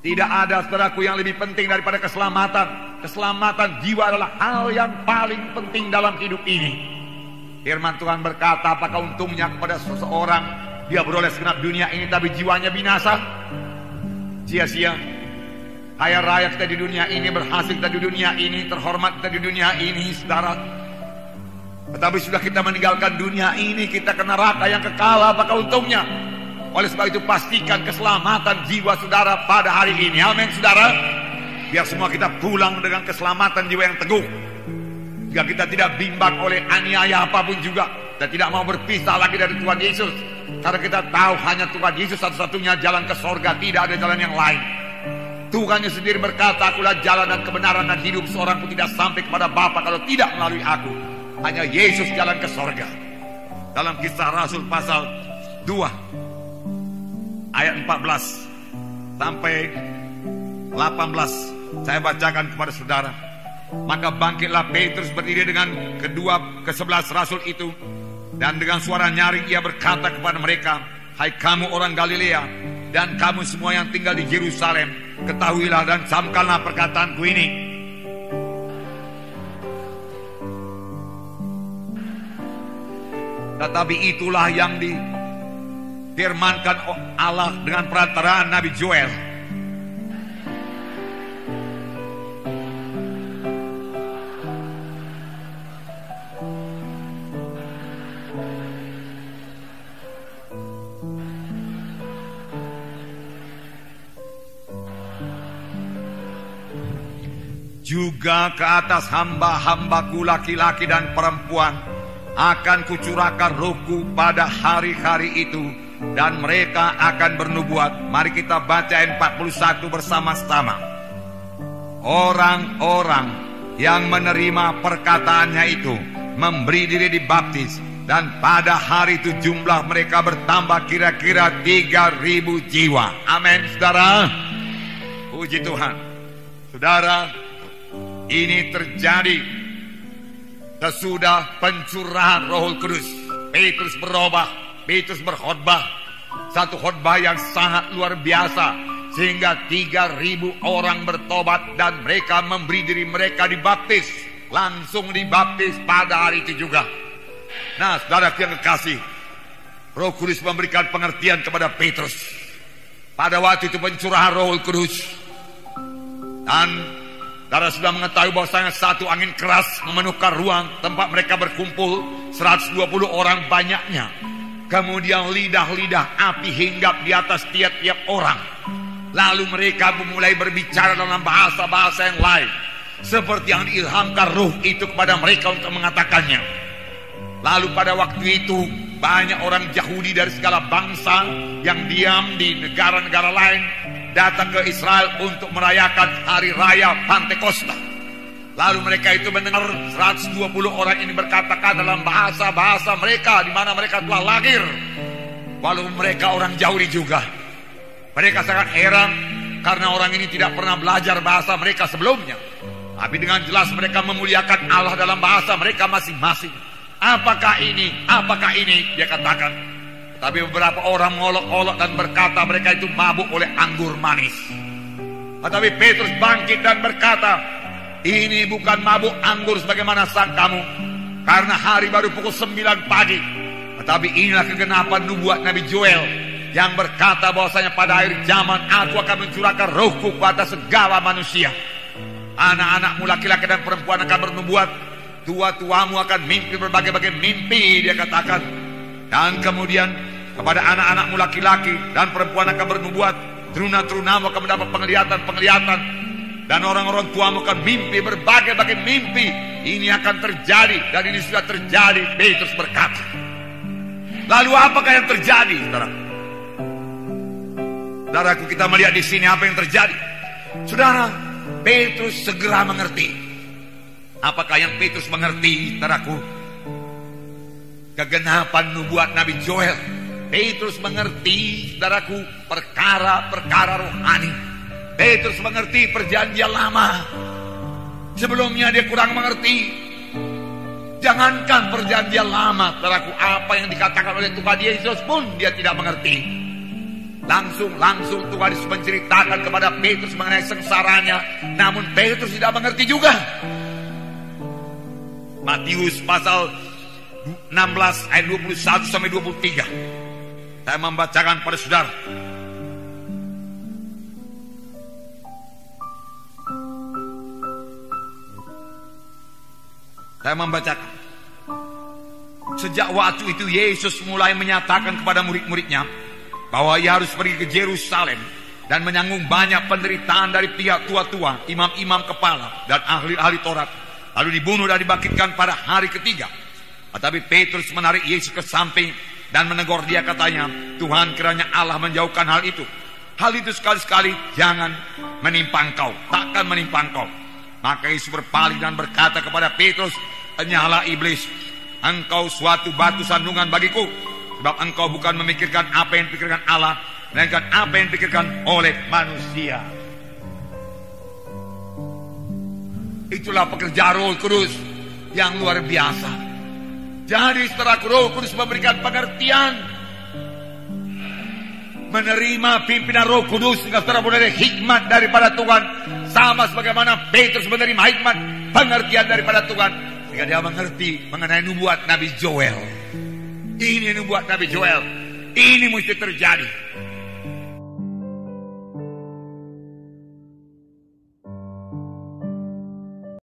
Tidak ada, saudaraku, yang lebih penting daripada keselamatan. Keselamatan jiwa adalah hal yang paling penting dalam hidup ini. Firman Tuhan berkata, apakah untungnya kepada seseorang dia beroleh segenap dunia ini tapi jiwanya binasa? Sia-sia. Kaya raya kita di dunia ini, berhasil kita di dunia ini, terhormat kita di dunia ini, saudara. Tetapi sudah kita meninggalkan dunia ini, kita ke neraka yang kekal, apakah untungnya? Oleh sebab itu pastikan keselamatan jiwa saudara pada hari ini. Amin, saudara. Biar semua kita pulang dengan keselamatan jiwa yang teguh. Jika kita tidak bimbang oleh aniaya apapun juga, kita tidak mau berpisah lagi dari Tuhan Yesus. Karena kita tahu hanya Tuhan Yesus satu-satunya jalan ke sorga, tidak ada jalan yang lain. Tuhannya sendiri berkata, akulah jalan dan kebenaran dan hidup, seorang pun tidak sampai kepada Bapa kalau tidak melalui aku. Hanya Yesus jalan ke sorga. Dalam Kisah Rasul pasal 2 ayat 14 sampai 18 saya bacakan kepada saudara. Maka bangkitlah Petrus berdiri dengan ke-11 rasul itu, dan dengan suara nyaring ia berkata kepada mereka, hai kamu orang Galilea dan kamu semua yang tinggal di Yerusalem, ketahuilah dan camkanlah perkataanku ini. Tetapi itulah yang difirmankan Allah dengan perantaraan Nabi Joel. Juga ke atas hamba-hambaku laki-laki dan perempuan akan kucurahkan rohku pada hari-hari itu, dan mereka akan bernubuat. Mari kita baca 41 bersama-sama. Orang-orang yang menerima perkataannya itu memberi diri dibaptis, dan pada hari itu jumlah mereka bertambah kira-kira 3.000 jiwa. Amin, saudara. Puji Tuhan. Saudara, ini terjadi sesudah pencurahan Roh Kudus. Petrus berubah, Petrus berkhotbah, satu khotbah yang sangat luar biasa, sehingga 3.000 orang bertobat dan mereka memberi diri mereka dibaptis. Langsung dibaptis pada hari itu juga. Nah, saudara yang kekasih, Roh Kudus memberikan pengertian kepada Petrus pada waktu itu pencurahan Roh Kudus. Dan saudara sudah mengetahui bahwasanya satu angin keras memenuhkan ruang tempat mereka berkumpul, 120 orang banyaknya. Kemudian lidah-lidah api hinggap di atas tiap-tiap orang. Lalu mereka memulai berbicara dalam bahasa-bahasa yang lain, seperti yang diilhamkan Roh itu kepada mereka untuk mengatakannya. Lalu pada waktu itu banyak orang Yahudi dari segala bangsa yang diam di negara-negara lain datang ke Israel untuk merayakan hari raya Pantekosta. Lalu mereka itu mendengar 120 orang ini berkata-kata dalam bahasa-bahasa mereka di mana mereka telah lahir, walaupun mereka orang Yahudi juga. Mereka sangat heran karena orang ini tidak pernah belajar bahasa mereka sebelumnya. Tapi dengan jelas mereka memuliakan Allah dalam bahasa mereka masing-masing. Apakah ini? Apakah ini? Dia katakan. Tapi beberapa orang mengolok-olok dan berkata mereka itu mabuk oleh anggur manis. Tetapi Petrus bangkit dan berkata, ini bukan mabuk anggur sebagaimana sangkamu, karena hari baru pukul 9 pagi. Tetapi inilah kegenapan nubuat Nabi Joel yang berkata bahwasanya pada akhir zaman aku akan mencurahkan rohku kepada segala manusia. Anak-anakmu laki-laki dan perempuan akan bernubuat, tua-tuamu akan mimpi berbagai-bagai mimpi, dia katakan. Dan kemudian kepada anak-anakmu laki-laki dan perempuan akan bernubuat, teruna-terunamu akan mendapat penglihatan-penglihatan, dan orang-orang tuamu akan mimpi berbagai-bagai mimpi. Ini akan terjadi, dan ini sudah terjadi, Petrus berkata. Lalu apakah yang terjadi, saudara? Saudaraku, kita melihat di sini apa yang terjadi. Saudara, Petrus segera mengerti. Apakah yang Petrus mengerti, saudaraku? Kegenapan nubuat Nabi Joel. Petrus mengerti, saudaraku, perkara-perkara rohani. Petrus mengerti perjanjian lama. Sebelumnya dia kurang mengerti. Jangankan perjanjian lama, saudaraku, apa yang dikatakan oleh Tuhan Yesus pun dia tidak mengerti. Langsung Tuhan Yesus menceritakan kepada Petrus mengenai sengsaranya. Namun Petrus tidak mengerti juga. Matius pasal 16 ayat 21 sampai 23. Saya membacakan pada saudara. Saya membacakan. Sejak waktu itu Yesus mulai menyatakan kepada murid-muridnya bahwa ia harus pergi ke Yerusalem dan menanggung banyak penderitaan dari pihak tua-tua, imam-imam kepala dan ahli-ahli Taurat, lalu dibunuh dan dibangkitkan pada hari ketiga. Tetapi Petrus menarik Yesus ke samping dan menegur dia, katanya, Tuhan, kiranya Allah menjauhkan hal itu. Hal itu sekali-sekali jangan menimpa engkau, takkan menimpa engkau. Maka Yesus berpaling dan berkata kepada Petrus, "Henyalah iblis, engkau suatu batu sandungan bagiku, sebab engkau bukan memikirkan apa yang dipikirkan Allah, melainkan apa yang dipikirkan oleh manusia." Itulah pekerjaan Roh Kudus yang luar biasa. Jadi setelah Roh Kudus memberikan pengertian, menerima pimpinan Roh Kudus, sehingga saudara menerima hikmat daripada Tuhan, sama sebagaimana Petrus menerima hikmat pengertian daripada Tuhan, sehingga dia mengerti mengenai nubuat Nabi Joel. Ini nubuat Nabi Joel, ini mesti terjadi.